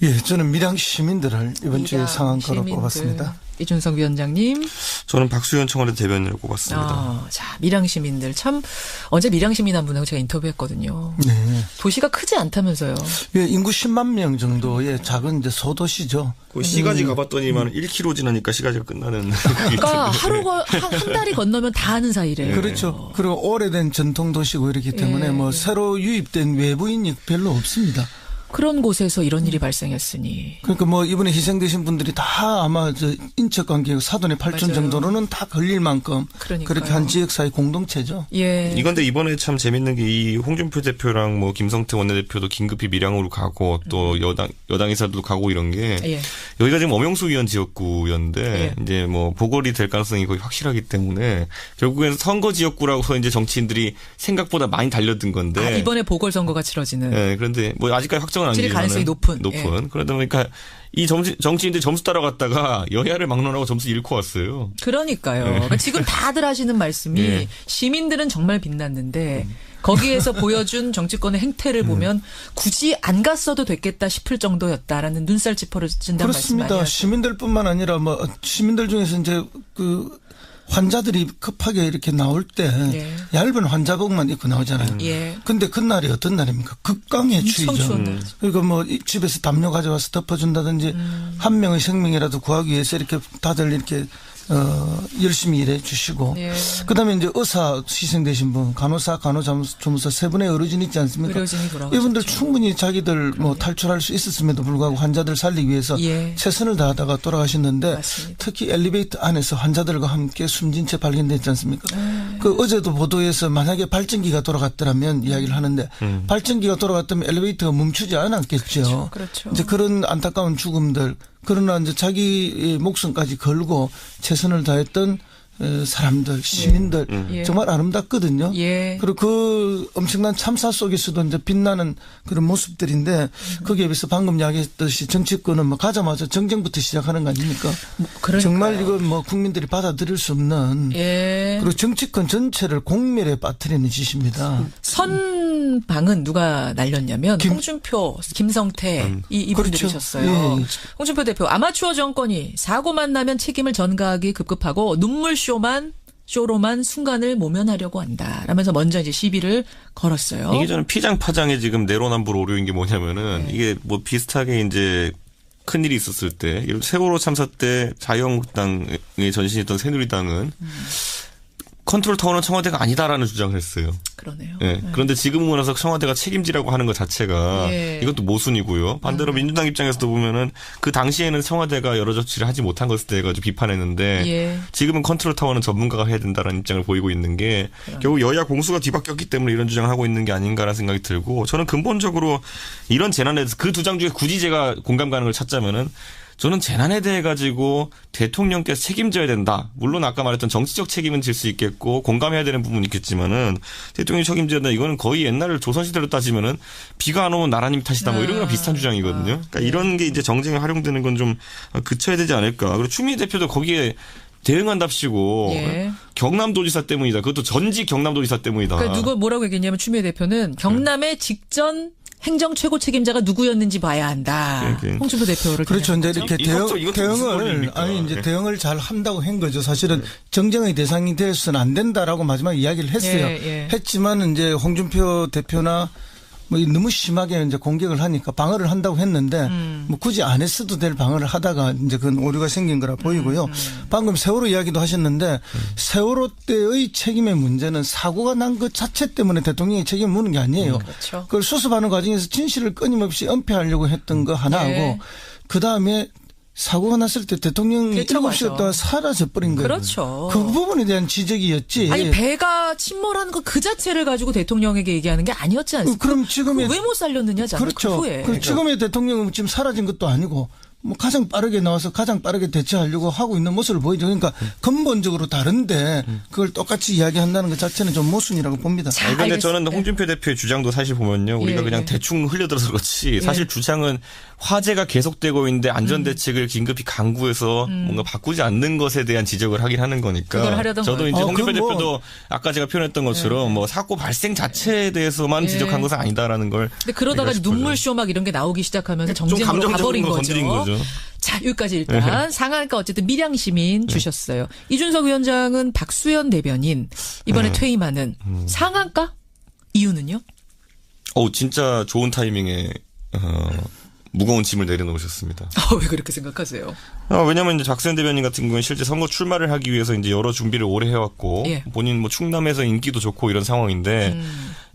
예, 저는 밀양 시민들을 이번 주에 상한가로 뽑았습니다. 이준석 위원장님. 저는 박수현 청와대 대변인을 꼽았습니다. 자, 밀양 시민들 참 언제 밀양 시민 한 분하고 제가 인터뷰했거든요. 네. 도시가 크지 않다면서요. 예, 인구 10만 명 정도의 작은 이제 소도시죠. 그 시가지 가봤더니만 1km 지나니까 시가지가 끝나는. 그러니까 하루가 한 달이 건너면 다 아는 사이래요. 그렇죠. 그리고 오래된 전통 도시고 이렇기 때문에 뭐 새로 유입된 외부인이 별로 없습니다. 그런 곳에서 이런 일이 발생했으니. 그러니까 뭐 이번에 희생되신 분들이 다 아마 저 인척 관계 사돈의 8촌 정도로는 다 걸릴 만큼 그러니까요. 그렇게 한 지역사회 공동체죠. 예. 이건데 이번에 참 재밌는 게 이 홍준표 대표랑 뭐 김성태 원내대표도 긴급히 밀양으로 가고 또 여당 이사도 가고 이런 게 예. 여기가 지금 엄영수 의원 지역구였는데 예. 이제 뭐 보궐이 될 가능성이 거의 확실하기 때문에 결국에는 선거 지역구라고서 이제 정치인들이 생각보다 많이 달려든 건데. 이번에 보궐선거가 치러지는. 네, 그런데 뭐 아직까지 확정은 질 가능성이 높은. 예. 그러다 보니까 이 정치인들 점수 따라갔다가 여야를 막론하고 점수 잃고 왔어요. 그러니까요. 그러니까 지금 다들 하시는 말씀이 예. 시민들은 정말 빛났는데 거기에서 보여준 정치권의 행태를 보면 굳이 안 갔어도 됐겠다 싶을 정도였다라는 눈살 찌푸려진다는 말씀 많이 그렇습니다. 하죠. 시민들뿐만 아니라 뭐 시민들 중에서 이제 그 환자들이 급하게 이렇게 나올 때 예. 얇은 환자복만 입고 나오잖아요. 예. 근데 그날이 어떤 날입니까? 극강의 추위죠. 추운 날. 그러니까 뭐 집에서 담요 가져와서 덮어준다든지 한 명의 생명이라도 구하기 위해서 이렇게 다들 이렇게 열심히 일해 주시고 예. 그다음에 이제 의사 희생되신 분 간호사 간호조무사 세 분의 의료진 있지 않습니까? 의료진이 돌아가셨죠. 이분들 충분히 자기들 뭐 탈출할 수 있었음에도 불구하고 환자들 살리기 위해서 예. 최선을 다하다가 돌아가셨는데 맞습니다. 특히 엘리베이터 안에서 환자들과 함께 숨진 채 발견됐지 않습니까? 그 어제도 보도에서 만약에 발전기가 돌아갔더라면 이야기를 하는데 발전기가 돌아갔다면 엘리베이터가 멈추지 않았겠죠. 그렇죠. 이제 그런 안타까운 죽음들 그러나 이제 자기 목숨까지 걸고 최선을 다했던 사람들, 시민들 예. 정말 아름답거든요. 예. 그리고 그 엄청난 참사 속에서도 이제 빛나는 그런 모습들인데 거기에 비해서 방금 이야기했듯이 정치권은 뭐 가자마자 정쟁부터 시작하는 거 아닙니까? 그러니까요. 정말 이건 뭐 국민들이 받아들일 수 없는 예. 그리고 정치권 전체를 공멸에 빠뜨리는 짓입니다. 선방은 누가 날렸냐면 홍준표, 김성태 이분들이셨어요. 그렇죠. 예. 홍준표 대표 아마추어 정권이 사고만 나면 책임을 전가하기 급급하고 쇼로만 순간을 모면하려고 한다. 라면서 먼저 이제 시비를 걸었어요. 이게 저는 피장파장의 지금 내로남불 오류인 게 뭐냐면은 이게 뭐 비슷하게 이제 큰 일이 있었을 때 세월호 참사 때 자유한국당에 전신했던 새누리당은 컨트롤 타워는 청와대가 아니다라는 주장을 했어요. 그러네요. 예. 그런데 지금은 와서 청와대가 책임지라고 하는 것 자체가 예. 이것도 모순이고요. 반대로 민주당 입장에서도 보면은 그 당시에는 청와대가 여러 조치를 하지 못한 것에 대해 가지고 비판했는데 예. 지금은 컨트롤 타워는 전문가가 해야 된다라는 입장을 보이고 있는 게 결국 여야 공수가 뒤바뀌었기 때문에 이런 주장을 하고 있는 게 아닌가라는 생각이 들고 저는 근본적으로 이런 재난에 대해서 그 두 장 중에 굳이 제가 공감 가는 걸 찾자면은 저는 재난에 대해 가지고 대통령께서 책임져야 된다. 물론 아까 말했던 정치적 책임은 질 수 있겠고 공감해야 되는 부분이 있겠지만은 대통령이 책임져야 된다. 이거는 거의 옛날 조선시대로 따지면은 비가 안 오면 나라님 탓이다. 뭐 이런 거랑 비슷한 주장이거든요. 그러니까 이런 게 이제 정쟁에 활용되는 건 좀 그쳐야 되지 않을까. 그리고 추미애 대표도 거기에 대응한답시고 예. 경남도지사 때문이다. 그것도 전직 경남도지사 때문이다. 그러니까 누가 뭐라고 얘기했냐면 추미애 대표는 경남의 직전 행정 최고 책임자가 누구였는지 봐야 한다. 홍준표 대표를. 그렇죠. 이제 이렇게 이것도 대응을 이제 대응을 잘 한다고 한 거죠. 사실은 정쟁의 대상이 되어서는 안 된다라고 마지막 이야기를 했어요. 예. 했지만 이제 홍준표 대표나 뭐 너무 심하게 이제 공격을 하니까 방어를 한다고 했는데 뭐 굳이 안 했어도 될 방어를 하다가 이제 그런 오류가 생긴 거라 보이고요. 방금 세월호 이야기도 하셨는데 세월호 때의 책임의 문제는 사고가 난 것 자체 때문에 대통령이 책임을 묻는 게 아니에요. 그렇죠. 그걸 수습하는 과정에서 진실을 끊임없이 은폐하려고 했던 거 하나하고 네. 그다음에 사고가 났을 때 대통령이 대처가죠. 7시간 동안 사라져버린 거예요. 그렇죠. 그 부분에 대한 지적이었지. 아니 배가 침몰하는 거 그 자체를 가지고 대통령에게 얘기하는 게 아니었지 않습니까? 그럼 지금의 왜 못 살렸느냐잖아요. 그렇죠. 그 후에. 지금의 대통령은 지금 사라진 것도 아니고 뭐 가장 빠르게 나와서 가장 빠르게 대처하려고 하고 있는 모습을 보이죠. 그러니까 근본적으로 다른데 그걸 똑같이 이야기한다는 것 자체는 좀 모순이라고 봅니다. 자, 그런데 알겠습니다. 저는 홍준표 대표의 주장도 사실 보면요. 우리가 예, 그냥 예. 대충 흘려들어서 그렇지 사실 주장은 화재가 계속되고 있는데 안전대책을 긴급히 강구해서 뭔가 바꾸지 않는 것에 대한 지적을 하긴 하는 거니까. 그걸 하려던 저도 거예요. 이제 홍준표 그건 뭐- 대표도 아까 제가 표현했던 것처럼 뭐 사고 발생 자체에 대해서만 예. 지적한 것은 아니다라는 걸. 근데 그러다가 얘기하고 싶어요. 눈물쇼 막 이런 게 나오기 시작하면서 좀 정쟁으로 감정적인 가버린 거 거죠. 건드린 거죠. 자, 여기까지 일단 상한가 어쨌든 밀양시민 주셨어요. 이준석 위원장은 박수현 대변인 이번에 퇴임하는 상한가? 이유는요? 진짜 좋은 타이밍에 무거운 짐을 내려놓으셨습니다. 왜 그렇게 생각하세요? 왜냐면 이제 박수현 대변인 같은 경우는 실제 선거 출마를 하기 위해서 이제 여러 준비를 오래 해왔고 예. 본인 뭐 충남에서 인기도 좋고 이런 상황인데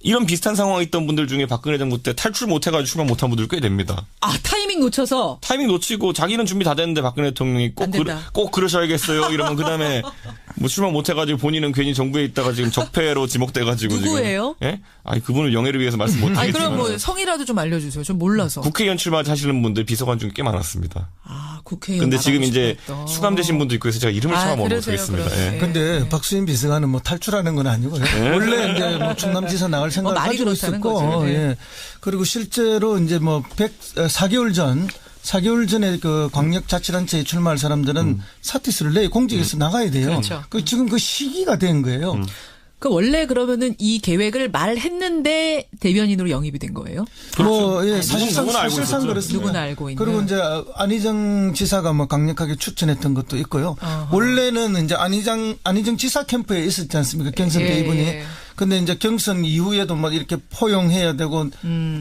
이런 비슷한 상황에 있던 분들 중에 박근혜 정부 때 탈출 못해가지고 출마 못한 분들 꽤 됩니다. 아, 타이밍 놓쳐서 타이밍 놓치고 자기는 준비 다 됐는데 박근혜 대통령이 안 된다. 꼭 그러셔야겠어요. 이러면 그다음에 뭐 출마 못해가지고 본인은 괜히 정부에 있다가 지금 적폐로 지목돼가지고 누구예요? 지금. 예? 아니 그분을 명예를 위해서 말씀 아니, 못하겠지만 그럼 뭐 성이라도 좀 알려주세요. 좀 몰라서. 국회의원 출마하시는 분들 비서관 중에 꽤 많았습니다. 아, 국회의원. 근데 지금 나가고 이제 싶었던. 수감되신 분도 있고 해서 제가 이름을 참아 그러세요, 못하겠습니다. 그러세요. 예. 근데 박수현 비서관은 뭐 탈출하는 건 아니고요. 원래 이제 뭐 충남지사 나갈 생각을 말이 가지고 그렇다는 있었고, 거죠. 네. 예. 그리고 실제로 이제 뭐 4개월 전에 그 광역자치단체에 출마할 사람들은 사티스를 내 공직에서 나가야 돼요. 그렇죠. 지금 그 시기가 된 거예요. 그 원래 그러면은 이 계획을 말했는데 대변인으로 영입이 된 거예요? 뭐, 예, 사실상 누구나 알고 있었죠. 그렇습니다. 누구나 알고 있는. 그리고 이제 안희정 지사가 뭐 강력하게 추천했던 것도 있고요. 어허. 원래는 이제 안희정 지사 캠프에 있었지 않습니까? 경선 때 예, 이분이. 예. 근데 이제 경선 이후에도 막 이렇게 포용해야 되고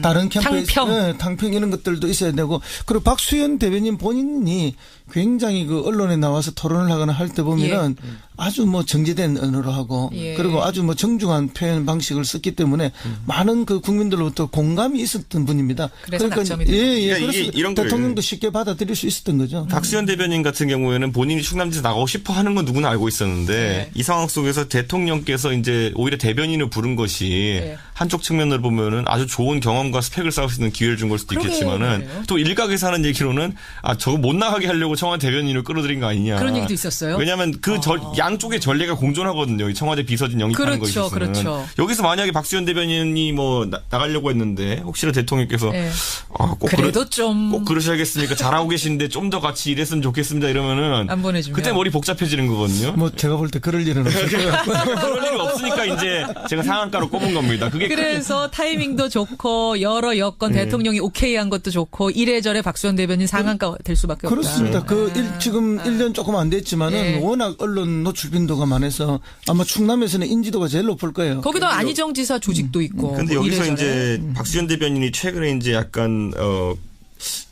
다른 캠프에 탕평. 탕평 이런 것들도 있어야 되고 그리고 박수현 대변인 본인이 굉장히 그 언론에 나와서 토론을 하거나 할 때 보면은 아주 뭐 정제된 언어로 하고 예. 그리고 아주 뭐 정중한 표현 방식을 썼기 때문에 많은 그 국민들로부터 공감이 있었던 분입니다. 그래서 낙점이 된 예, 그러니까 그래서 이게 이런 거예요. 대통령도 쉽게 받아들일 수 있었던 거죠. 박수현 대변인 같은 경우에는 본인이 충남지사 나가고 싶어 하는 건 누구나 알고 있었는데 네. 이 상황 속에서 대통령께서 이제 오히려 대변인을 부른 것이 네. 한쪽 측면으로 보면은 아주 좋은 경험과 스펙을 쌓을 수 있는 기회를 준 걸 수도 그러게요, 있겠지만은 그러게요. 또 일각에서 하는 얘기로는 저거 못 나가게 하려고 청와대 대변인을 끌어들인 거 아니냐. 그런 얘기도 있었어요? 왜냐하면 양쪽의 전례가 공존하거든요. 이 청와대 비서진 영입하는 거에 그렇죠, 있어서는. 그렇죠. 여기서 만약에 박수현 대변인이 뭐 나가려고 했는데 혹시나 대통령께서 네. 꼭 그래도 좀. 꼭 그러셔야겠습니까? 잘하고 계신데 좀 더 같이 일했으면 좋겠습니다. 이러면은 안 보내주면. 그때 머리 복잡해지는 거거든요. 뭐 제가 볼 때 그럴 일은 없을 것 같고요. 그럴 일이 없으니까 이제 제가 상한가로 꼽은 겁니다. 그게 그래서 타이밍도 좋고 여러 여건 네. 대통령이 오케이한 것도 좋고 이래저래 박수현 대변인 상한가 될 수밖에 없다. 그렇습니다. 지금 1년 조금 안 됐지만은 예. 워낙 언론 노출 빈도가 많아서 아마 충남에서는 인지도가 제일 높을 거예요. 거기다 안희정 지사 조직도 있고. 근데 뭐 여기서 이래저래. 이제 박수현 대변인이 최근에 이제 약간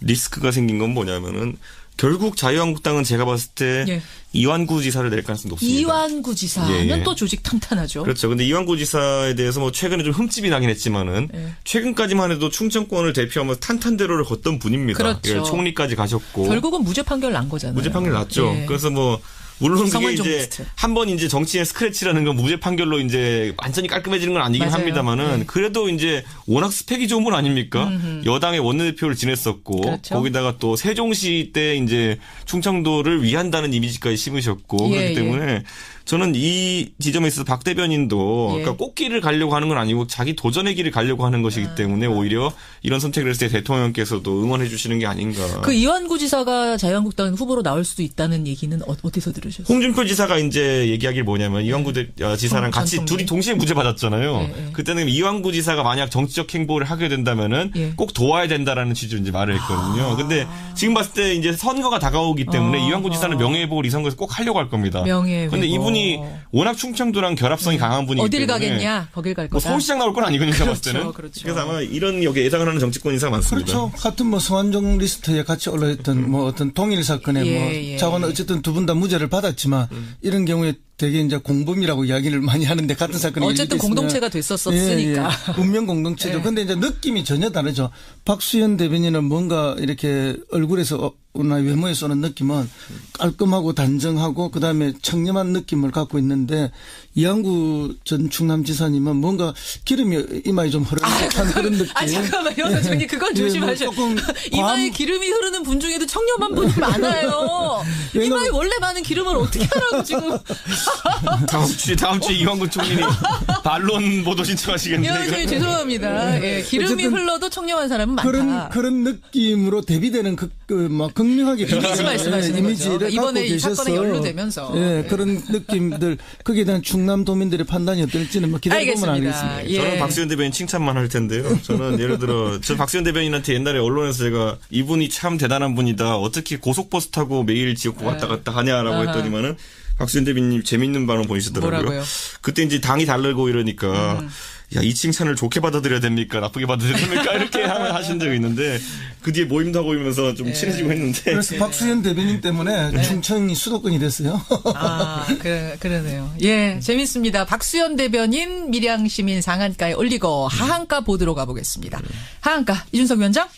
리스크가 생긴 건 뭐냐면은 결국 자유한국당은 제가 봤을 때 예. 이완구 지사를 낼 가능성이 높습니다. 이완구 지사는 예, 예. 또 조직 탄탄하죠. 그렇죠. 근데 이완구 지사에 대해서 뭐 최근에 좀 흠집이 나긴 했지만은 예. 최근까지만 해도 충청권을 대표하면서 탄탄대로를 걷던 분입니다. 그렇죠. 예, 총리까지 가셨고 결국은 무죄 판결 난 거잖아요. 무죄 판결 났죠. 예. 그래서 뭐 물론 그게 성완종 이제 리스트. 한 번 이제 정치의 스크래치라는 건 무죄 판결로 이제 완전히 깔끔해지는 건 아니긴 맞아요. 합니다만은 네. 그래도 이제 워낙 스펙이 좋은 분 아닙니까? 여당의 원내대표를 지냈었고 그렇죠. 거기다가 또 세종시 때 이제 충청도를 위한다는 이미지까지 심으셨고 예, 그렇기 때문에 저는 이 지점에 있어서 박 대변인도 예. 그러니까 꽃길을 가려고 하는 건 아니고 자기 도전의 길을 가려고 하는 것이기 때문에 오히려 이런 선택을 했을 때 대통령께서도 응원해 주시는 게 아닌가. 그 이완구 지사가 자유한국당 후보로 나올 수도 있다는 얘기는 어디서 들으셨어요? 홍준표 지사가 이제 얘기하길 뭐냐면 이완구 지사랑 전 같이 총리. 둘이 동시에 무죄 받았잖아요. 예, 예. 그때는 이완구 지사가 만약 정치적 행보를 하게 된다면은 예. 꼭 도와야 된다라는 취지로 이제 말을 했거든요. 근데 지금 봤을 때 이제 선거가 다가오기 때문에 이완구 지사는 명예회복을 이 선거에서 꼭 하려고 할 겁니다. 명예회복. 근데 이분이 워낙 충청도랑 결합성이 강한 분이기 어딜 때문에 가겠냐? 거길 갈 뭐 거다. 서울시장 나올 건 아니거든요. 제가 봤을 그렇죠, 때는. 그렇죠. 그래서 아마 이런 여기 예상을 하는 정치권 인사가 많습니다. 그렇죠. 같은 뭐 성완종 리스트에 같이 올라있던 뭐 어떤 동일 사건에 예, 뭐 예, 자고는 어쨌든 두 분 다 무죄를 받았지만 이런 경우에 되게 이제 공범이라고 이야기를 많이 하는데 같은 사건이 어쨌든 있으면 공동체가 됐었으니까. 운명 공동체죠. 예. 근데 이제 느낌이 전혀 다르죠. 박수현 대변인은 뭔가 이렇게 얼굴에서 외모에서 오는 느낌은 깔끔하고 단정하고 그다음에 청렴한 느낌을 갖고 있는데 이한구 전 충남지사님은 뭔가 기름이 이마에 좀 흐르는 듯한 그런 느낌. 잠깐만요. 선생님 그건 예, 조심하셔야 조금 이마에 기름이 흐르는 분 중에도 청렴한 분이 많아요. 이마에 원래 많은 기름을 어떻게 하라고 지금. 다음 주에 이완구 총리님 반론 보도 신청하시겠네요. 예, 죄송합니다. 예, 기름이 흘러도 청렴한 사람은 많다. 그런 느낌으로 대비되는 막 극명하게 이미지 말씀하시는 이미지를 거죠. 이번에 갖고 이 사건에 계셔서 연루되면서. 예, 그런 느낌들 거기에 대한 충남도민들의 판단이 어떨지는 뭐 기다려보면 알겠습니다. 예. 저는 박수현 대변인 칭찬만 할 텐데요. 저는 예를 들어 저 박수현 대변인한테 옛날에 언론에서 제가 이분이 참 대단한 분이다. 어떻게 고속버스 타고 매일 지역구 왔다 갔다 하냐라고 했더니만은 박수현 대변인님 재밌는 발언 보이시더라고요. 뭐라고요? 그때 이제 당이 다르고 이러니까 야, 이 칭찬을 좋게 받아들여야 됩니까? 나쁘게 받아들여야 됩니까? 이렇게 하신 적이 있는데 그 뒤에 모임도 하고 이러면서 좀 친해지고 했는데. 그래서 박수현 대변인 때문에 충청이 수도권이 됐어요. 아, 그러네요. 예, 재밌습니다. 박수현 대변인 밀양시민 상한가에 올리고 하한가 보도록 가보겠습니다. 하한가 이준석 위원장?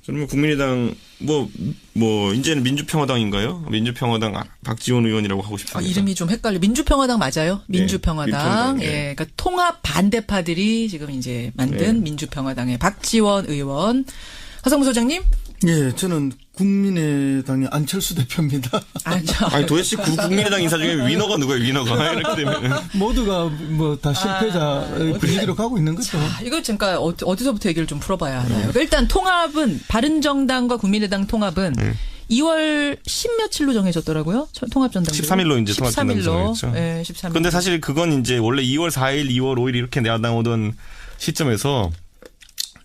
저는 뭐 국민의당 이제는 민주평화당인가요? 민주평화당 박지원 의원이라고 하고 싶습니다. 이름이 좀 헷갈려. 민주평화당 맞아요? 민주평화당. 민주평화당, 예. 예. 그러니까 통합 반대파들이 지금 이제 만든 민주평화당의 박지원 의원. 하성무 소장님? 예, 저는 국민의당의 안철수 대표입니다. 아니 도대체 국민의당 인사 중에 위너가 누구예요? 위너가 이렇게 되면 모두가 뭐 다 실패자의 분위기로 가고 있는 거죠. 이거 그러니까 어디서부터 얘기를 좀 풀어봐야 하나요? 일단 통합은 바른정당과 국민의당 통합은 2월 10며칠로 정해졌더라고요. 통합전당대회. 13일로 이제 통합전당대회 13일로. 정했죠. 네, 13일. 근데 사실 그건 이제 원래 2월 4일, 2월 5일 이렇게 나오던 시점에서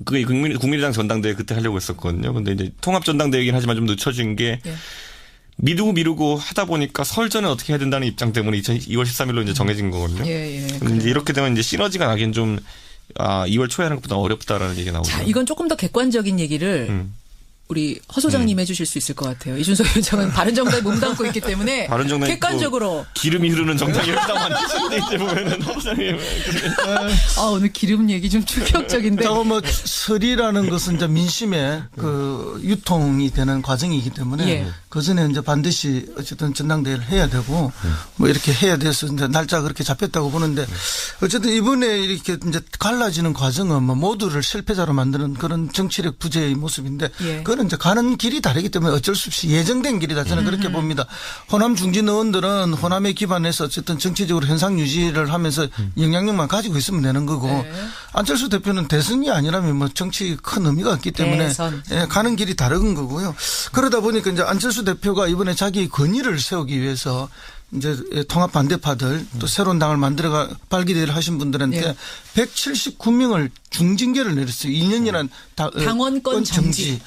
그게 국민의당 전당대회 그때 하려고 했었거든요. 근데 이제 통합전당대회이긴 하지만 좀 늦춰진 게 예. 미루고 하다 보니까 설 전에 어떻게 해야 된다는 입장 때문에 2월 13일로 이제 정해진 거거든요. 예. 근데 이제 이렇게 되면 이제 시너지가 나긴 좀 2월 초에 하는 것보다 어렵다라는 얘기가 나오죠. 자, 이건 조금 더 객관적인 얘기를 우리 허 소장님 해주실 수 있을 것 같아요. 이준석 위원장은 바른정당에 몸담고 있기 때문에 바른정당이 객관적으로 기름이 흐르는 정당이 일단 만드시는데 이제 보면은 허 소장님 오늘 기름 얘기 좀 충격적인데. 자고 뭐 설이라는 것은 이제 민심의 그 유통이 되는 과정이기 때문에 예. 그 전에 이제 반드시 어쨌든 전당대회를 해야 되고 뭐 이렇게 해야 돼서 이제 날짜가 그렇게 잡혔다고 보는데 어쨌든 이번에 이렇게 이제 갈라지는 과정은 뭐 모두를 실패자로 만드는 그런 정치력 부재의 모습인데 예. 그거는 이제 가는 길이 다르기 때문에 어쩔 수 없이 예정된 길이다 저는 그렇게 봅니다. 호남 중진 의원들은 호남에 기반해서 어쨌든 정치적으로 현상 유지를 하면서 영향력만 가지고 있으면 되는 거고 네. 안철수 대표는 대선이 아니라면 뭐 정치 큰 의미가 없기 때문에 대선. 예, 가는 길이 다른 거고요. 그러다 보니까 이제 안철수 대표가 이번에 자기 권위를 세우기 위해서 이제 통합 반대파들 또 새로운 당을 만들어가 발기대회를 하신 분들한테 예. 179명을 중징계를 내렸어요. 2년이란 당원권 정지.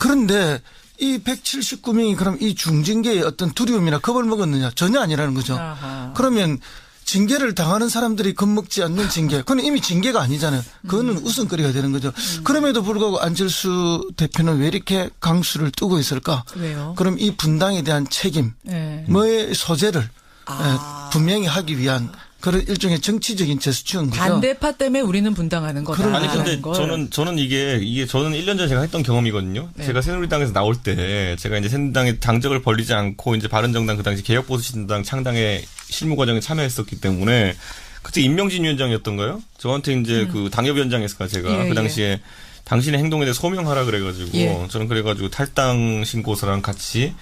그런데 이 179명이 그럼 이 중징계의 어떤 두려움이나 겁을 먹었느냐? 전혀 아니라는 거죠. 아하. 그러면 징계를 당하는 사람들이 겁먹지 않는 징계. 그건 이미 징계가 아니잖아요. 그거는 웃음거리가 되는 거죠. 그럼에도 불구하고 안철수 대표는 왜 이렇게 강수를 뜨고 있을까? 왜요? 그럼 이 분당에 대한 책임, 네. 뭐의 소재를 분명히 하기 위한 그런 일종의 정치적인 제스처인 거죠. 반대파 때문에 우리는 분당하는 거다. 아니 근데 저는 이게 저는 1년 전에 제가 했던 경험이거든요. 네. 제가 새누리당에서 나올 때 제가 이제 새누리당의 당적을 벌리지 않고 이제 바른정당 그 당시 개혁보수신당 창당의 실무 과정에 참여했었기 때문에 그때 임명진 위원장이었던가요? 저한테 이제 그 당협위원장에서 제가 예, 그 당시에 당신의 행동에 대해 소명하라 그래가지고 예. 저는 그래가지고 탈당 신고서랑 같이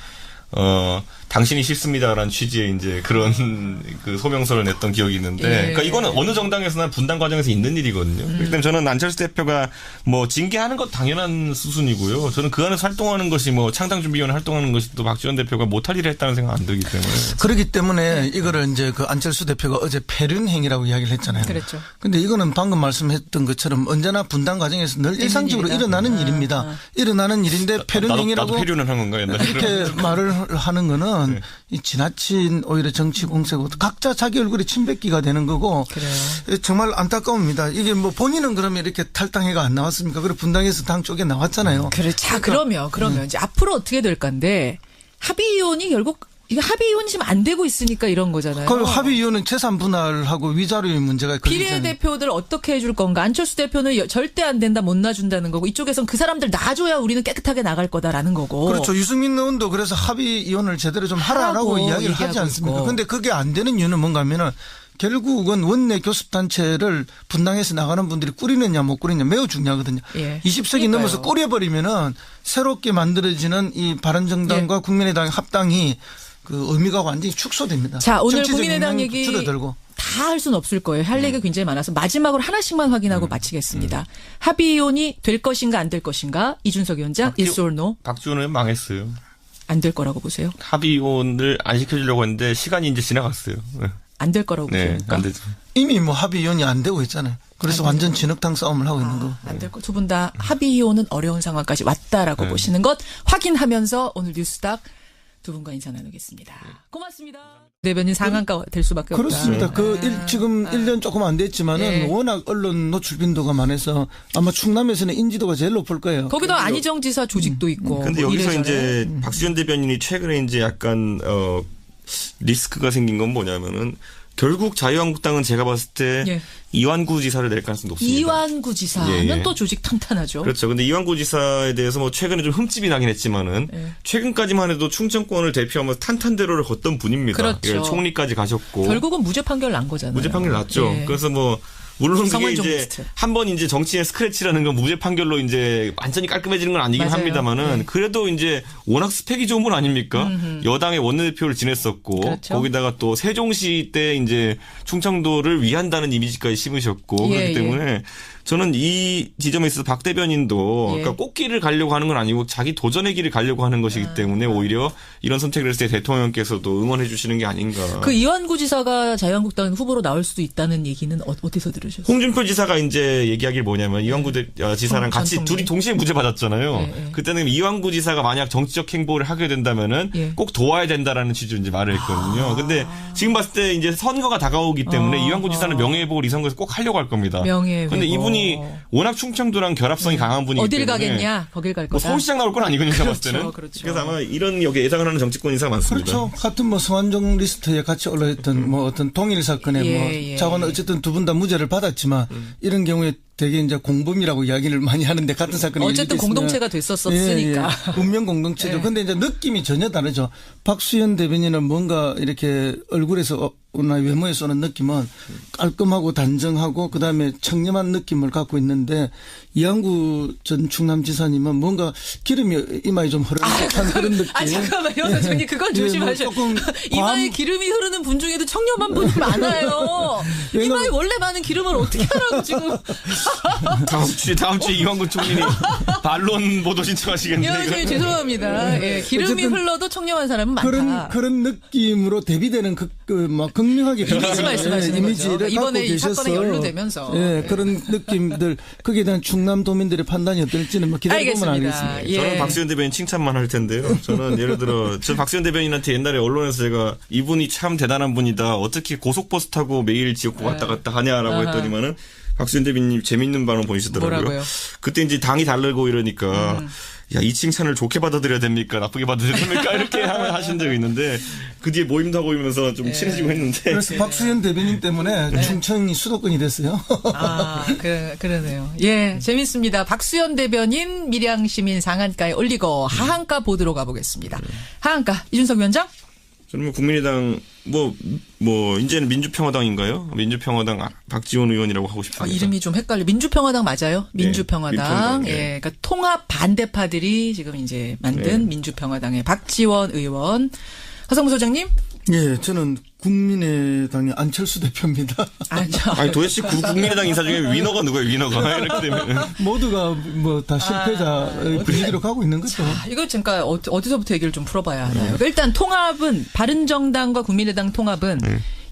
당신이 싫습니다라는 취지의 이제 그런 그 소명서를 냈던 기억이 있는데, 예. 그러니까 이거는 어느 정당에서나 분당 과정에서 있는 일이거든요. 그렇기 때문에 저는 안철수 대표가 뭐 징계하는 것 당연한 수순이고요. 저는 그 안에서 활동하는 것이 뭐 창당준비위원회 활동하는 것이 또 박지원 대표가 못할 일을 했다는 생각 안 들기 때문에. 그렇기 때문에 이거를 이제 그 안철수 대표가 어제 패륜행위라고 이야기를 했잖아요. 그랬죠. 근데 이거는 방금 말씀했던 것처럼 언제나 분당 과정에서 늘 일상적으로 일이다. 일어나는 일입니다. 일어나는 일인데 패륜행위라고 나도 패륜을 한 건가 옛날에. 이렇게 말을 하는 거는 이 지나친 오히려 정치 공세고 각자 자기 얼굴에 침뱉기가 되는 거고 그래요. 정말 안타까웁니다. 이게 뭐 본인은 그러면 이렇게 탈당해가 안 나왔습니까? 그리고 분당에서 당 쪽에 나왔잖아요. 그래. 자, 그러면 이제 앞으로 어떻게 될 건데 합의위원이 결국 이게 합의이혼이 지금 안 되고 있으니까 이런 거잖아요. 그 합의 이유는 재산 분할하고 위자료의 문제가 비례대표들 어떻게 해줄 건가. 안철수 대표는 절대 안 된다, 못 놔준다는 거고 이쪽에선 그 사람들 놔줘야 우리는 깨끗하게 나갈 거다라는 거고. 그렇죠. 유승민 의원도 그래서 합의 이혼을 제대로 좀 하라고 이야기를 하지 않습니까? 그런데 그게 안 되는 이유는 뭔가 하면은 결국은 원내 교섭단체를 분당해서 나가는 분들이 꾸리느냐 못 꾸리느냐 매우 중요하거든요. 예. 20석이 넘어서 꾸려버리면은 새롭게 만들어지는 이 바른정당과 국민의당의 합당이 그 의미가 완전히 축소됩니다. 자, 오늘 정치적 국민의당 영향이 얘기 줄어들고. 다 할 수는 없을 거예요. 할 얘기가 굉장히 많아서 마지막으로 하나씩만 확인하고 마치겠습니다. 합의이혼이 될 것인가 안 될 것인가? 이준석 위원장, yes or no? 박지원은 망했어요. 안 될 거라고 보세요. 합의혼을 안 시켜주려고 했는데 시간이 이제 지나갔어요. 안 될 거라고 네, 보십니까? 안 되죠. 이미 뭐 합의 이혼이 안 되고 있잖아요. 그래서 완전 진흙탕 싸움을 하고 있는 거. 안 될 거. 두 분 다 합의이혼은 어려운 상황까지 왔다라고 보시는 것 확인하면서 오늘 뉴스닥 두 분과 인사 나누겠습니다. 고맙습니다. 대변인 상한가 될 수밖에 없다. 그렇습니다. 지금 1년 조금 안 됐지만은 네. 워낙 언론 노출 빈도가 많아서 아마 충남에서는 인지도가 제일 높을 거예요. 거기도 안희정 지사 조직도 있고. 근데 뭐 여기서 이래저래. 이제 박수현 대변인이 최근에 이제 약간 리스크가 생긴 건 뭐냐면은 결국 자유한국당은 제가 봤을 때 예. 이완구 지사를 낼 가능성이 높습니다. 이완구 지사는 예, 예. 또 조직 탄탄하죠. 그렇죠. 근데 이완구 지사에 대해서 뭐 최근에 좀 흠집이 나긴 했지만은 예. 최근까지만 해도 충청권을 대표하면서 탄탄대로를 걷던 분입니다. 그렇죠. 예, 총리까지 가셨고 결국은 무죄 판결 난 거잖아요. 무죄 판결 났죠. 예. 그래서 뭐 물론 그게 성완종 이제 리스트. 한 번 이제 정치의 스크래치라는 건 무죄 판결로 이제 완전히 깔끔해지는 건 아니긴 맞아요. 합니다만은 네. 그래도 이제 워낙 스펙이 좋은 분 아닙니까? 여당의 원내대표를 지냈었고 그렇죠. 거기다가 또 세종시 때 이제 충청도를 위한다는 이미지까지 심으셨고 예, 그렇기 때문에 저는 이 지점에 있어서 박 대변인도 예. 그러니까 꽃길을 가려고 하는 건 아니고 자기 도전의 길을 가려고 하는 것이기 때문에 오히려 이런 선택을 했을 때 대통령께서도 응원해 주시는 게 아닌가. 그 이완구 지사가 자유한국당 후보로 나올 수도 있다는 얘기는 어디서 들으셨어요? 홍준표 지사가 이제 얘기하길 뭐냐면 이완구 지사랑 전 같이 총리. 둘이 동시에 무죄 받았잖아요. 예. 그때는 이완구 지사가 만약 정치적 행보를 하게 된다면은 예. 꼭 도와야 된다라는 취지로 이제 말을 했거든요. 근데 지금 봤을 때 이제 선거가 다가오기 때문에 이완구 지사는 명예회복을 이 선거에서 꼭 하려고 할 겁니다. 명예회복. 근데 이분이 워낙 충청도랑 결합성이 강한 분이기 어딜 때문에 가겠냐? 거길 갈 뭐 거다. 서울시장 나올 건 아니거든요. 제가 봤을 때는. 그렇죠. 그래서 아마 이런 여기 예상을 하는 정치권 인사가 많습니다. 그렇죠. 같은 뭐 성완종 리스트에 같이 올라있던 뭐 어떤 동일 사건에 예. 자고는 어쨌든 두 분 다 무죄를 받았지만 이런 경우에 되게 이제 공범이라고 이야기를 많이 하는데 같은 사건이 어쨌든 일으켰으면 공동체가 됐었으니까. 예. 운명 공동체죠. 예. 근데 이제 느낌이 전혀 다르죠. 박수현 대변인은 뭔가 이렇게 얼굴에서 나 외모에서 오는 느낌은 깔끔하고 단정하고 그다음에 청렴한 느낌을 갖고 있는데 이완구 전 충남지사님은 뭔가 기름이 이마에 좀 흐르는 듯한 그런 느낌. 잠깐만요. 선생님 그건 예, 뭐 조심하셔야 조금 이마에 과한- 기름이 흐르는 분 중에도 청렴한 분이 많아요. 이마에 원래 많은 기름을 어떻게 하라고 지금. 다음 주에 이완구 총리님 반론 보도 신청하시겠네요. 이완 선생님 죄송합니다. 예, 기름이 어쨌든 흘러도 청렴한 사람은 많다. 그런 느낌으로 대비되는 막 극명하게 이미지 말씀하시는 이미지를 거죠. 이번에 갖고 이 사건에 계셔서 연루되면서. 예, 그런 느낌들 거기에 대한 충남도민들의 판단이 어떨지는 뭐 기다려보면 알겠습니다. 알겠습니다. 예. 저는 박수현 대변인 칭찬만 할 텐데요. 저는 예를 들어 저 박수현 대변인한테 옛날에 언론에서 제가 이분이 참 대단한 분이다. 어떻게 고속버스 타고 매일 지역구 왔다 갔다 하냐라고 했더니만은 박수현 대변인님 재밌는 발언 보이시더라고요. 뭐라고요? 그때 이제 당이 다르고 이러니까 야, 이 칭찬을 좋게 받아들여야 됩니까? 나쁘게 받아들여야 됩니까? 이렇게 하신 적이 있는데 그 뒤에 모임도 하고 이러면서 좀 친해지고 했는데 그래서 박수현 대변인 때문에 충청이 수도권이 됐어요. 아, 그러네요. 예, 재밌습니다. 박수현 대변인 밀양시민 상한가에 올리고 하한가 보도록 가보겠습니다. 하한가, 이준석 위원장? 저는 뭐 국민의당 이제는 민주평화당인가요? 민주평화당 박지원 의원이라고 하고 싶습니다. 이름이 좀 헷갈려. 민주평화당 맞아요? 민주평화당. 민주평화당, 예. 그러니까 통합 반대파들이 지금 이제 만든 민주평화당의 박지원 의원. 하성무 소장님? 예, 저는 국민의당의 안철수 대표입니다. 아니 도대체 국민의당 인사 중에 위너가 누구예요? 위너가 이렇게 되면 모두가 뭐 다 실패자의 분위기로 가고 있는 거죠. 이거 그러니까 어디서부터 얘기를 좀 풀어봐야 하나요? 일단 통합은 바른정당과 국민의당 통합은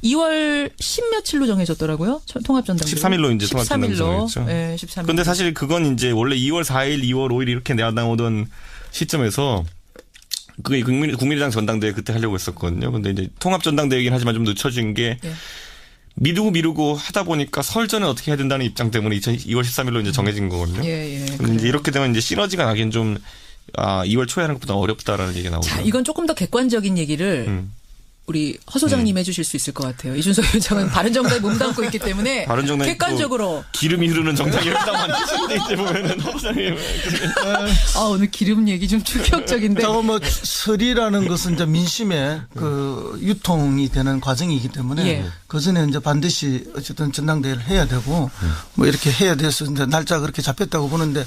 2월 10며칠로 정해졌더라고요. 통합전당 13일로 이제 통합전당 13일로. 정해졌죠. 예, 13일. 근데 사실 그건 이제 원래 2월 4일, 2월 5일 이렇게 나오던 시점에서 그게 국민의당 전당대회 그때 하려고 했었거든요. 근데 이제 통합전당대회이긴 하지만 좀 늦춰진 게 예. 미루고 하다 보니까 설 전에 어떻게 해야 된다는 입장 때문에 2월 13일로 이제 정해진 거거든요. 예. 근데 이제 이렇게 되면 이제 시너지가 나긴 좀 2월 초에 하는 것보다 어렵다라는 얘기가 나오죠. 자, 이건 조금 더 객관적인 얘기를 우리 허 소장님 해주실 수 있을 것 같아요. 이준석 위원장은 바른정당에 몸담고 있기 때문에 바른정당이 객관적으로 기름이 흐르는 정당이 딱 만드시는데 이제 보면은 허소장님 오늘 기름 얘기 좀 충격적인데. 자고 뭐 설이라는 것은 이제 민심의 그 유통이 되는 과정이기 때문에 예. 그 전에 이제 반드시 어쨌든 전당대회를 해야 되고 뭐 이렇게 해야 돼서 이제 날짜가 그렇게 잡혔다고 보는데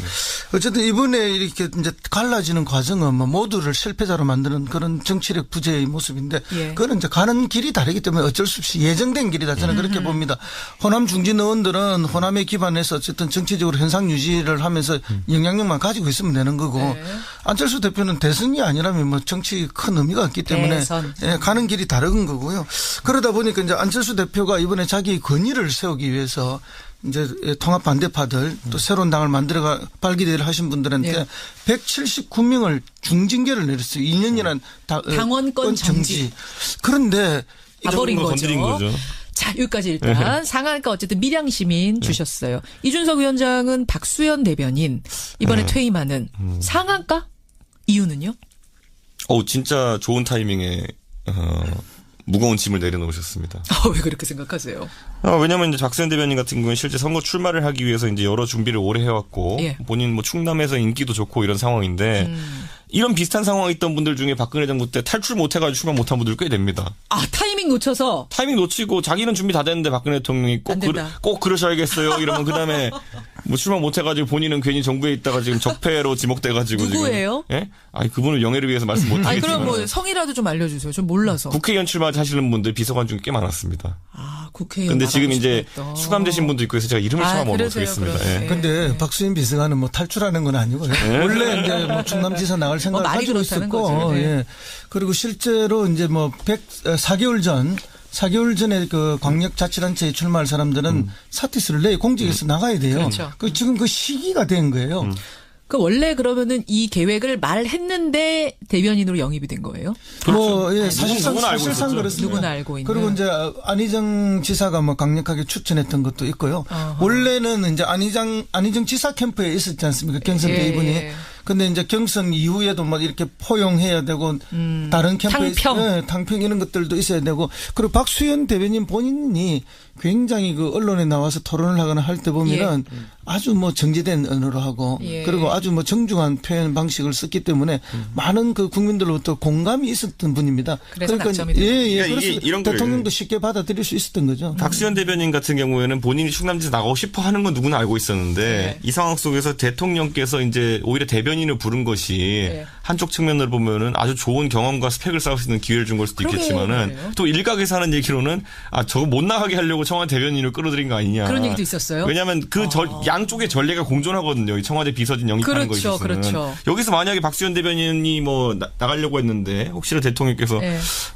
어쨌든 이번에 이렇게 이제 갈라지는 과정은 뭐 모두를 실패자로 만드는 그런 정치력 부재의 모습인데 예. 그거는 이제 가는 길이 다르기 때문에 어쩔 수 없이 예정된 길이다 저는 그렇게 봅니다. 호남 중진 의원들은 호남에 기반해서 어쨌든 정치적으로 현상 유지를 하면서 영향력만 가지고 있으면 되는 거고 네. 안철수 대표는 대선이 아니라면 뭐 정치 큰 의미가 없기 때문에 대선. 예, 가는 길이 다른 거고요. 그러다 보니까 이제 안철수 대표가 이번에 자기 권위를 세우기 위해서 이제 통합 반대파들 또 새로운 당을 만들어가 발기대회를 하신 분들한테 예. 179명을 중징계를 내렸어요. 2년이란 당원권 정지. 그런데 가버린 거죠. 건드린 거죠. 자, 여기까지 일단 상한가 어쨌든 밀양시민 주셨어요. 이준석 위원장은 박수현 대변인 이번에 퇴임하는 상한가 이유는요? 진짜 좋은 타이밍에 무거운 짐을 내려놓으셨습니다. 왜 그렇게 생각하세요? 왜냐면 이제 박수현 대변인 같은 경우는 실제 선거 출마를 하기 위해서 이제 여러 준비를 오래 해왔고 예. 본인 뭐 충남에서 인기도 좋고 이런 상황인데 이런 비슷한 상황에 있던 분들 중에 박근혜 정부 때 탈출 못해가지고 출마 못한 분들 꽤 됩니다. 타이밍 놓쳐서. 타이밍 놓치고 자기는 준비 다 됐는데 박근혜 대통령이 안 된다. 꼭 그러셔야겠어요. 이러면 그다음에 뭐 출마 못해가지고 본인은 괜히 정부에 있다가 지금 적폐로 지목돼가지고 누구예요? 지금. 예? 아니 그분을 영예를 위해서 말씀 못하겠지만. 그럼 뭐 성이라도 좀 알려주세요. 좀 몰라서. 국회의원 출마하시는 분들 비서관 중에 꽤 많았습니다. 국회의원. 근데 지금 이제 싶었던. 수감되신 분도 있고 해서 제가 이름을 처음 못 그러세요, 드리겠습니다. 그러세요. 예. 근데 박수현 비서관은 뭐 탈출하는 건 아니고요. 원래 이제 뭐 충남지사 나갈 생각을 말이 가지고 그렇다는 있었고, 거죠. 네. 예. 그리고 실제로 이제 뭐 4개월 전에 그 광역자치단체에 출마할 사람들은 사퇴서를 내요. 공직에서 나가야 돼요. 그렇죠. 지금 그 시기가 된 거예요. 원래 그러면은 이 계획을 말했는데 대변인으로 영입이 된 거예요? 뭐, 예, 사실상 누구나 알고 있었죠. 그렇습니다. 누구나 알고 있는. 그리고 이제 안희정 지사가 뭐 강력하게 추천했던 것도 있고요. 원래는 이제 안희정 지사 캠프에 있었지 않습니까? 경선 때 예. 이분이. 근데 이제 경선 이후에도 막 이렇게 포용해야 되고 다른 캠프에 탕평 이런 것들도 있어야 되고 그리고 박수현 대변인 본인이 굉장히 그 언론에 나와서 토론을 하거나 할 때 보면은 아주 뭐 정제된 언어로 하고 그리고 아주 뭐 정중한 표현 방식을 썼기 때문에 많은 그 국민들로부터 공감이 있었던 분입니다. 그래서 낙점이 된 그러니까 그래서 이게 이런 거예요. 대통령도 쉽게 받아들일 수 있었던 거죠. 박수현 대변인 같은 경우에는 본인이 충남지사 나가고 싶어 하는 건 누구나 알고 있었는데 이 상황 속에서 대통령께서 이제 오히려 대변인을 부른 것이 한쪽 측면으로 보면은 아주 좋은 경험과 스펙을 쌓을 수 있는 기회를 준 걸 수도 있겠지만은 또 일각에서 하는 얘기로는 저거 못 나가게 하려고 청와대 대변인을 끌어들인 거 아니냐. 그런 얘기도 있었어요. 왜냐하면 양쪽의 전례가 공존하거든요. 이 청와대 비서진 영입하는 거에 있어서는. 그렇죠. 여기서 만약에 박수현 대변인이 뭐 나가려고 했는데 혹시나 대통령께서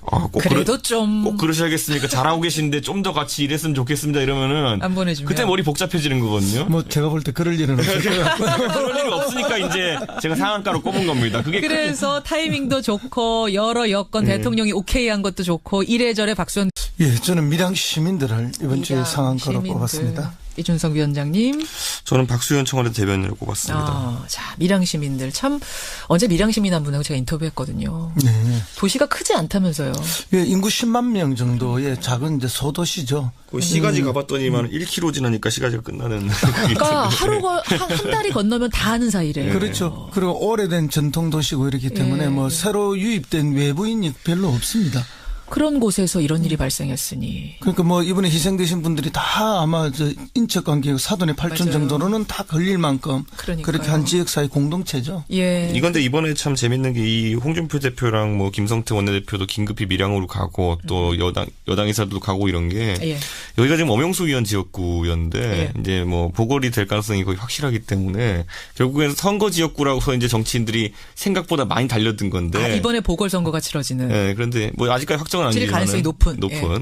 꼭 그러셔야겠습니까? 잘하고 계신데 좀 더 같이 일했으면 좋겠습니다. 이러면은 안 보내주면 그때 머리 복잡해지는 거거든요. 뭐 제가 볼 때 그럴 일은 없을 것 같고요. 그럴 일이 없으니까 이제 제가 상한가로 꼽은 겁니다. 그래서 타이밍도 좋고 여러 여건 대통령이 오케이한 것도 좋고 이래저래 박수현. 예, 저는 밀양 시민들을 이번 주에 상한가로 시민들. 꼽았습니다. 이준석 위원장님. 저는 박수현 청와대 대변인을 꼽았습니다. 자, 밀양 시민들 참 언제 밀양 시민 한 분하고 제가 인터뷰했거든요. 네. 도시가 크지 않다면서요. 예, 인구 10만 명 정도의 작은 이제 소도시죠. 시가지 가봤더니만 1km 지나니까 시가지가 끝나는. 그러니까 한 달이 건너면 다 아는 사이래요. 그렇죠. 그리고 오래된 전통 도시고 이렇기 때문에 뭐 새로 유입된 외부인이 별로 없습니다. 그런 곳에서 이런 일이 발생했으니. 그러니까 뭐 이번에 희생되신 분들이 다 아마 인척 관계 사돈의 8천 정도로는 다 걸릴 만큼 그렇게 한 지역사회 공동체죠. 예. 이건데 이번에 참 재밌는 게 이 홍준표 대표랑 뭐 김성태 원내대표도 긴급히 밀양으로 가고 또 여당 인사들도 가고 이런 게 여기가 지금 엄영수 위원 지역구였는데 이제 뭐 보궐이 될 가능성이 거의 확실하기 때문에 결국엔 선거 지역구라고서 이제 정치인들이 생각보다 많이 달려든 건데. 이번에 보궐선거가 치러지는. 네, 그런데 뭐 아직까지 확정 가능성이 높은.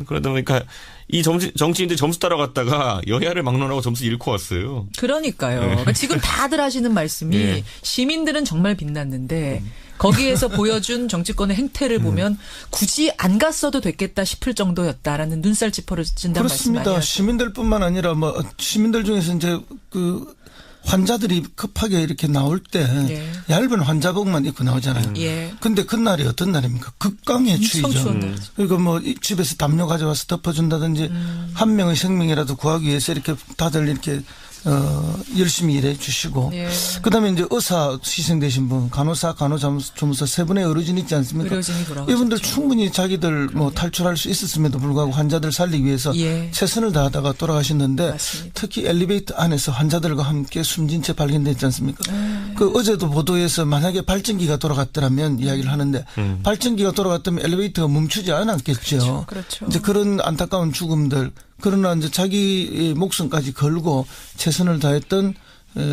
그러다 보니까 이 정치인들 점수 따라갔다가 여야를 막론하고 점수 잃고 왔어요. 그러니까요. 그러니까 지금 다들 하시는 말씀이 시민들은 정말 빛났는데 거기에서 보여준 정치권의 행태를 보면 굳이 안 갔어도 됐겠다 싶을 정도였다라는 눈살 찌푸려진다는 말씀 그렇습니다. 시민들뿐만 아니라 뭐 시민들 중에서 이제 그 환자들이 급하게 이렇게 나올 때 예. 얇은 환자복만 입고 나오잖아요. 예. 근데 그날이 어떤 날입니까? 극강의 엄청 추위죠. 추운 날이죠. 그러니까 뭐 집에서 담요 가져와서 덮어준다든지 한 명의 생명이라도 구하기 위해서 이렇게 다들 이렇게 열심히 일해 주시고 예. 그다음에 이제 의사 희생되신 분, 간호사, 간호조무사 세 분의 의료진 있지 않습니까? 의료진이 돌아가셨죠. 이분들 충분히 자기들 뭐 탈출할 수 있었음에도 불구하고 환자들 살리기 위해서 예. 최선을 다하다가 돌아가셨는데 맞습니다. 특히 엘리베이터 안에서 환자들과 함께 숨진 채 발견됐지 않습니까? 그 어제도 보도에서 만약에 발전기가 돌아갔더라면 이야기를 하는데 발전기가 돌아갔다면 엘리베이터가 멈추지 않았겠죠. 그렇죠. 이제 그런 안타까운 죽음들 그러나 이제 자기 목숨까지 걸고 최선을 다했던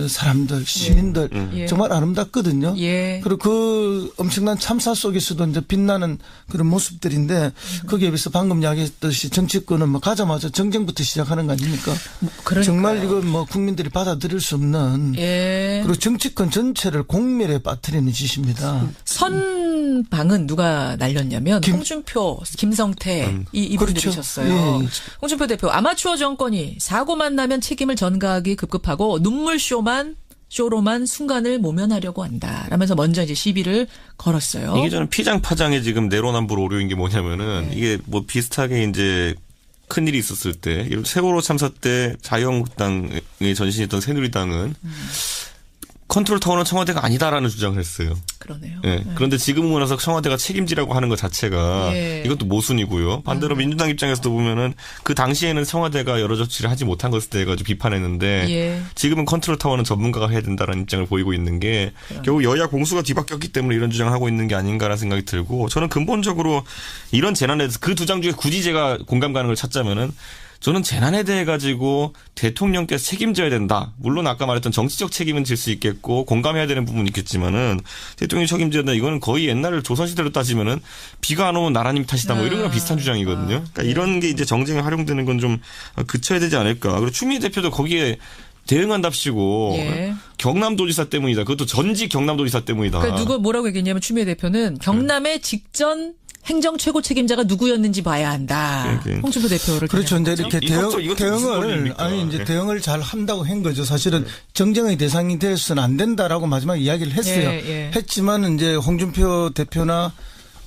사람들, 시민들 예. 정말 아름답거든요. 예. 그리고 그 엄청난 참사 속에서도 이제 빛나는 그런 모습들인데 거기에 비해서 방금 이야기했듯이 정치권은 뭐 가자마자 정쟁부터 시작하는 거 아닙니까? 그러니까요. 정말 이건 뭐 국민들이 받아들일 수 없는 예. 그리고 정치권 전체를 공멸에 빠뜨리는 짓입니다. 선방은 누가 날렸냐면 홍준표, 김성태 이분들이셨어요. 그렇죠. 예. 홍준표 대표 아마추어 정권이 사고만 나면 책임을 전가하기 급급하고 쇼로만 순간을 모면하려고 한다. 라면서 먼저 이제 시비를 걸었어요. 이게 저는 피장파장의 지금 내로남불 오류인 게 뭐냐면은 이게 뭐 비슷하게 이제 큰 일이 있었을 때 세월호 참사 때 자유한국당의 전신이었던 새누리당은 컨트롤 타워는 청와대가 아니다라는 주장을 했어요. 그러네요. 예. 그런데 지금 오고 나서 청와대가 책임지라고 하는 것 자체가 예. 이것도 모순이고요. 반대로 민주당 입장에서도 보면은 그 당시에는 청와대가 여러 조치를 하지 못한 것에 대해 가지고 비판했는데 예. 지금은 컨트롤 타워는 전문가가 해야 된다라는 입장을 보이고 있는 게 결국 여야 공수가 뒤바뀌었기 때문에 이런 주장을 하고 있는 게 아닌가라는 생각이 들고 저는 근본적으로 이런 재난에 대해서 그 두 장 중에 굳이 제가 공감 가는 걸 찾자면은 저는 재난에 대해 가지고 대통령께서 책임져야 된다. 물론 아까 말했던 정치적 책임은 질 수 있겠고 공감해야 되는 부분이 있겠지만은 대통령이 책임져야 된다. 이거는 거의 옛날 조선시대로 따지면은 비가 안 오면 나라님 탓이다. 뭐 이런 거랑 비슷한 주장이거든요. 그러니까 이런 게 이제 정쟁에 활용되는 건 좀 그쳐야 되지 않을까. 그리고 추미애 대표도 거기에 대응한답시고 예. 경남도지사 때문이다. 그것도 전직 경남도지사 때문이다. 그러니까 누가 뭐라고 얘기했냐면 추미애 대표는 경남의 직전 행정 최고 책임자가 누구였는지 봐야 한다. 네. 홍준표 대표를 그렇죠. 근데 이렇게 이것도 무슨 대응을 논리입니까? 아니 이제 네. 대응을 잘 한다고 한 거죠. 사실은 정쟁의 대상이 되어서는 안 된다라고 마지막에 이야기를 했어요. 예. 했지만 이제 홍준표 대표나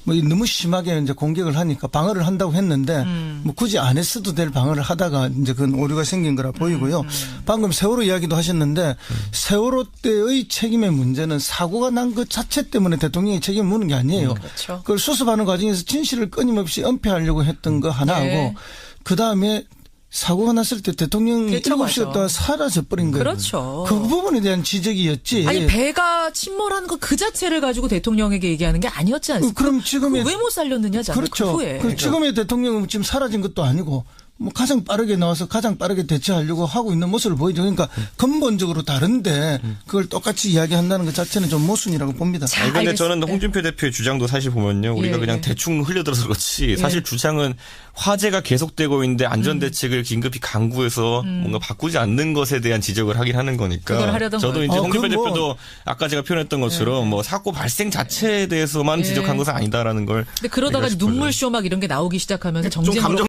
뭐 너무 심하게 이제 공격을 하니까 방어를 한다고 했는데 뭐 굳이 안 했어도 될 방어를 하다가 이제 그건 오류가 생긴 거라 보이고요. 방금 세월호 이야기도 하셨는데 세월호 때의 책임의 문제는 사고가 난 것 자체 때문에 대통령이 책임을 묻는 게 아니에요. 그렇죠. 그걸 수습하는 과정에서 진실을 끊임없이 은폐하려고 했던 거 하나하고 네. 그다음에 사고가 났을 때 대통령이 대처하죠. 7시간 동안 사라져버린 거예요. 그렇죠. 그 부분에 대한 지적이었지. 아니 배가 침몰한 거 그 자체를 가지고 대통령에게 얘기하는 게 아니었지 않습니까? 그럼 지금의 왜 못 살렸느냐잖아요. 그렇죠. 그 후에. 그 지금의 대통령은 지금 사라진 것도 아니고 뭐 가장 빠르게 나와서 가장 빠르게 대처하려고 하고 있는 모습을 보이죠. 그러니까 근본적으로 다른데 그걸 똑같이 이야기한다는 것 자체는 좀 모순이라고 봅니다. 자, 아니, 근데 저는 알겠습니다. 홍준표 대표의 주장도 사실 보면요. 우리가 예, 그냥 예. 대충 흘려들어서 그렇지. 사실 주장은 화재가 계속되고 있는데 안전대책을 긴급히 강구해서 뭔가 바꾸지 않는 것에 대한 지적을 하긴 하는 거니까. 그걸 하려던 저도 거예요. 이제 홍준표 그건 뭐- 대표도 아까 제가 표현했던 것처럼 뭐 사고 발생 자체에 대해서만 지적한 것은 아니다라는 걸. 근데 그러다가 얘기하고 싶어요. 눈물쇼 막 이런 게 나오기 시작하면서 좀 정쟁으로 감정